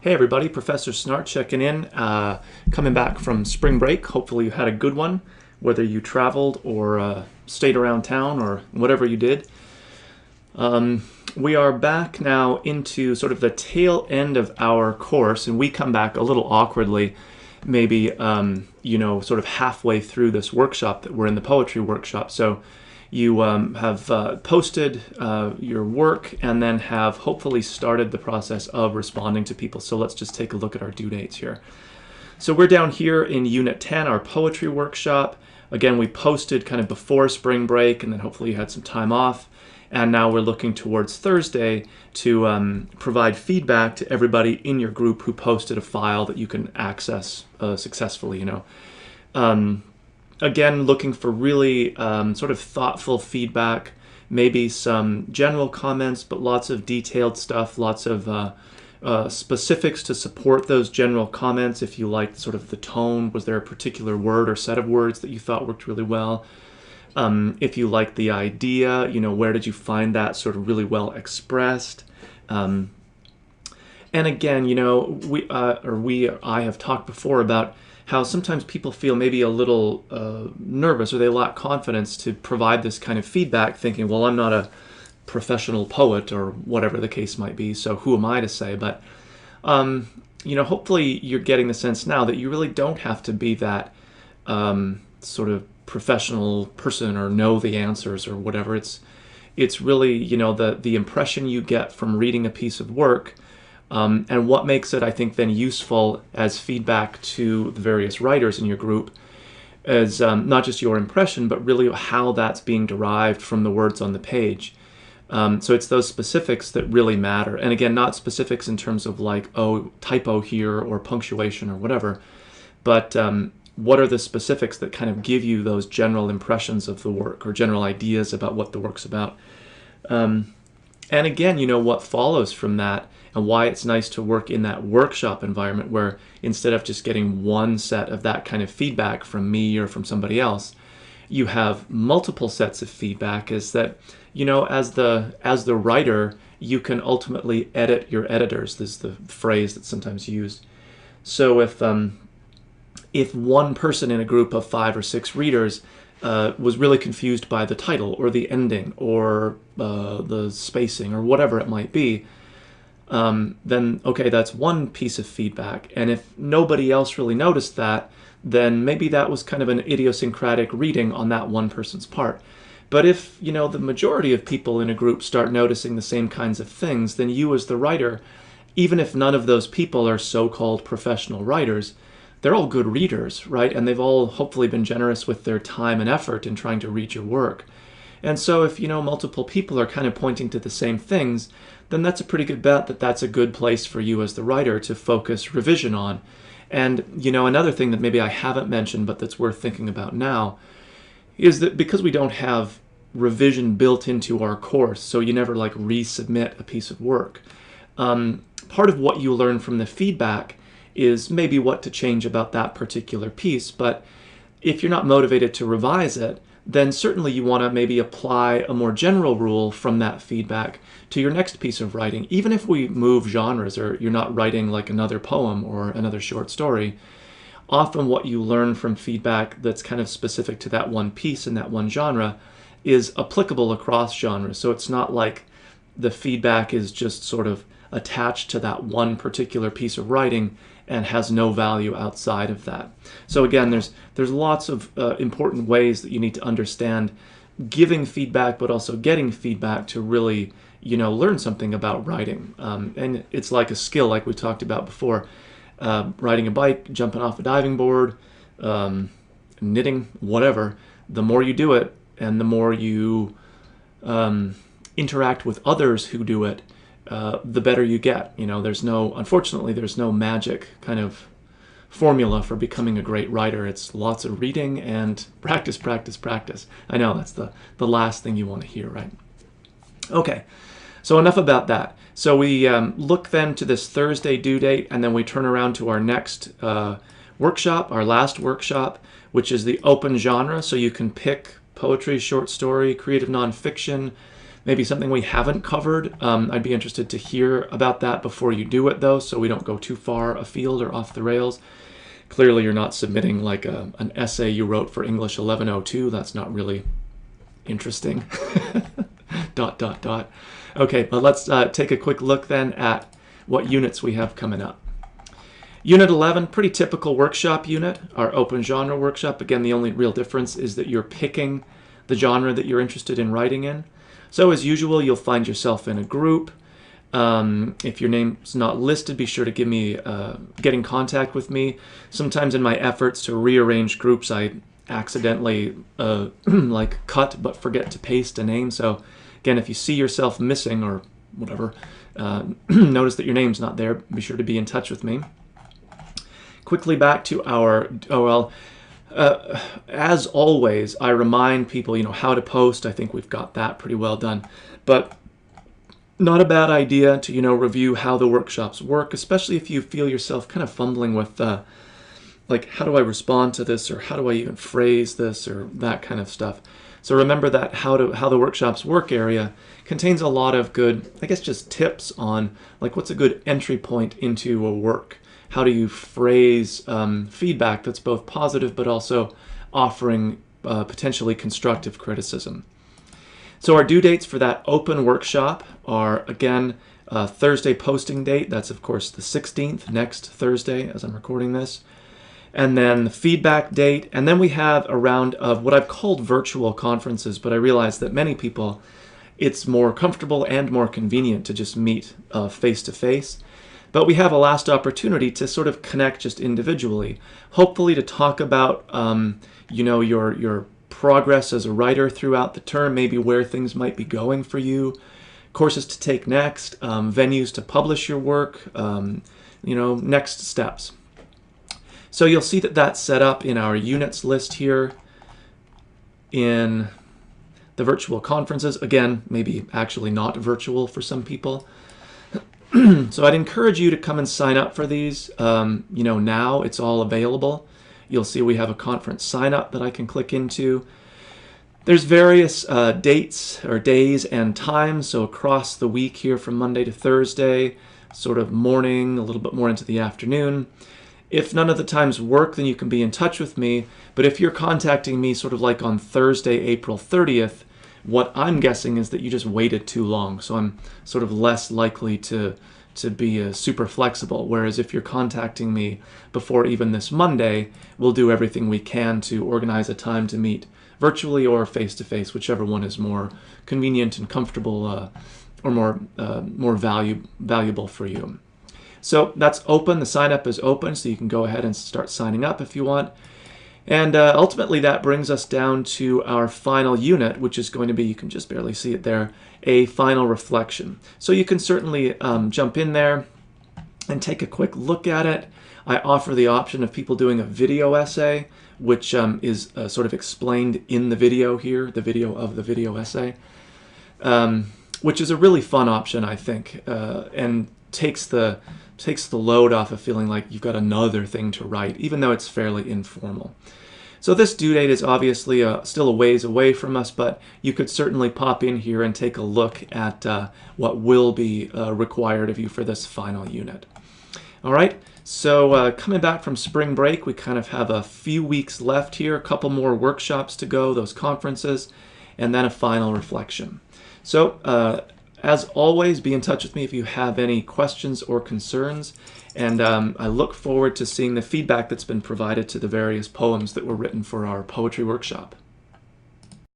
Hey everybody, Professor Snart checking in, coming back from spring break. Hopefully you had a good one, whether you traveled or stayed around town or whatever you did. We are back now into sort of the tail end of our course, and we come back a little awkwardly, maybe, sort of halfway through this workshop that we're in, the poetry workshop. So you have posted your work and then have hopefully started the process of responding to people. So let's just take a look at our due dates here. So we're down here in Unit 10, our poetry workshop. Again, we posted kind of before spring break, and then hopefully you had some time off. And now we're looking towards Thursday to provide feedback to everybody in your group who posted a file that you can access successfully, Again, looking for really sort of thoughtful feedback, maybe some general comments, but lots of detailed stuff, lots of specifics to support those general comments. If you liked sort of the tone, was there a particular word or set of words that you thought worked really well? If you liked the idea, where did you find that sort of really well expressed? And again, I have talked before about how sometimes people feel maybe a little nervous, or they lack confidence to provide this kind of feedback, thinking, well, I'm not a professional poet or whatever the case might be, so who am I to say? But, hopefully you're getting the sense now that you really don't have to be that sort of professional person or know the answers or whatever. It's really, the impression you get from reading a piece of work. And what makes it, I think, then useful as feedback to the various writers in your group is not just your impression, but really how that's being derived from the words on the page. So it's those specifics that really matter. And again, not specifics in terms of like, oh, typo here or punctuation or whatever, but what are the specifics that kind of give you those general impressions of the work or general ideas about what the work's about. And again, what follows from that and why it's nice to work in that workshop environment where instead of just getting one set of that kind of feedback from me or from somebody else, you have multiple sets of feedback, is that, as the writer, you can ultimately edit your editors. This is the phrase that's sometimes used. So if one person in a group of 5 or 6 readers was really confused by the title or the ending or the spacing or whatever it might be, then okay, that's one piece of feedback. And if nobody else really noticed that, then maybe that was kind of an idiosyncratic reading on that one person's part. But if, the majority of people in a group start noticing the same kinds of things, then you as the writer, even if none of those people are so-called professional writers, they're all good readers, right? And they've all hopefully been generous with their time and effort in trying to read your work. And so if, multiple people are kind of pointing to the same things, then that's a pretty good bet that that's a good place for you as the writer to focus revision on. And, another thing that maybe I haven't mentioned, but that's worth thinking about now, is that because we don't have revision built into our course, so you never like resubmit a piece of work, part of what you learn from the feedback is maybe what to change about that particular piece. But if you're not motivated to revise it, then certainly you want to maybe apply a more general rule from that feedback to your next piece of writing. Even if we move genres or you're not writing like another poem or another short story, often what you learn from feedback that's kind of specific to that one piece in that one genre is applicable across genres. So it's not like the feedback is just sort of attached to that one particular piece of writing and has no value outside of that. So again, there's lots of important ways that you need to understand giving feedback, but also getting feedback to really, learn something about writing. And it's like a skill, like we talked about before, riding a bike, jumping off a diving board, knitting, whatever. The more you do it, and the more you interact with others who do it, the better you get. Unfortunately, there's no magic kind of formula for becoming a great writer. It's lots of reading and practice, practice, practice. I know that's the last thing you want to hear, right? Okay, so enough about that. So we look then to this Thursday due date, and then we turn around to our next workshop, our last workshop, which is the open genre. So you can pick poetry, short story, creative nonfiction, maybe something we haven't covered. I'd be interested to hear about that before you do it, though, so we don't go too far afield or off the rails. Clearly, you're not submitting like an essay you wrote for English 1102. That's not really interesting. ... Okay, but let's take a quick look then at what units we have coming up. Unit 11, pretty typical workshop unit, our open genre workshop. Again, the only real difference is that you're picking the genre that you're interested in writing in. So as usual, you'll find yourself in a group. If your name's not listed, be sure to get in contact with me. Sometimes in my efforts to rearrange groups, I accidentally like cut but forget to paste a name. So again, if you see yourself missing or whatever, notice that your name's not there, be sure to be in touch with me. Quickly back to our, as always, I remind people, how to post. I think we've got that pretty well done. But not a bad idea to, review how the workshops work, especially if you feel yourself kind of fumbling with, like, how do I respond to this, or how do I even phrase this, or that kind of stuff. So remember that how the workshops work area contains a lot of good, I guess, just tips on, like, what's a good entry point into a work. How do you phrase feedback that's both positive but also offering potentially constructive criticism. So our due dates for that open workshop are, again, Thursday posting date. That's, of course, the 16th, next Thursday as I'm recording this. And then the feedback date. And then we have a round of what I've called virtual conferences, but I realize that many people, it's more comfortable and more convenient to just meet face-to-face. But we have a last opportunity to sort of connect just individually, hopefully to talk about, your progress as a writer throughout the term, maybe where things might be going for you, courses to take next, venues to publish your work, next steps. So you'll see that that's set up in our units list here in the virtual conferences. Again, maybe actually not virtual for some people. So I'd encourage you to come and sign up for these. Now it's all available. You'll see we have a conference sign up that I can click into. There's various dates or days and times. So across the week here from Monday to Thursday, sort of morning, a little bit more into the afternoon. If none of the times work, then you can be in touch with me. But if you're contacting me sort of like on Thursday, April 30th, what I'm guessing is that you just waited too long. So I'm sort of less likely to be super flexible. Whereas if you're contacting me before even this Monday, we'll do everything we can to organize a time to meet virtually or face-to-face, whichever one is more convenient and comfortable or more valuable for you. So that's open. The sign up is open, so you can go ahead and start signing up if you want. And ultimately that brings us down to our final unit, which is going to be, you can just barely see it there, a final reflection. So you can certainly jump in there and take a quick look at it. I offer the option of people doing a video essay, which is sort of explained in the video here, the video of the video essay, which is a really fun option, I think, and takes the load off of feeling like you've got another thing to write, even though it's fairly informal. So this due date is obviously still a ways away from us, but you could certainly pop in here and take a look at what will be required of you for this final unit. All right, so coming back from spring break, we kind of have a few weeks left here, a couple more workshops to go, those conferences, and then a final reflection. So as always, be in touch with me if you have any questions or concerns, and I look forward to seeing the feedback that's been provided to the various poems that were written for our poetry workshop.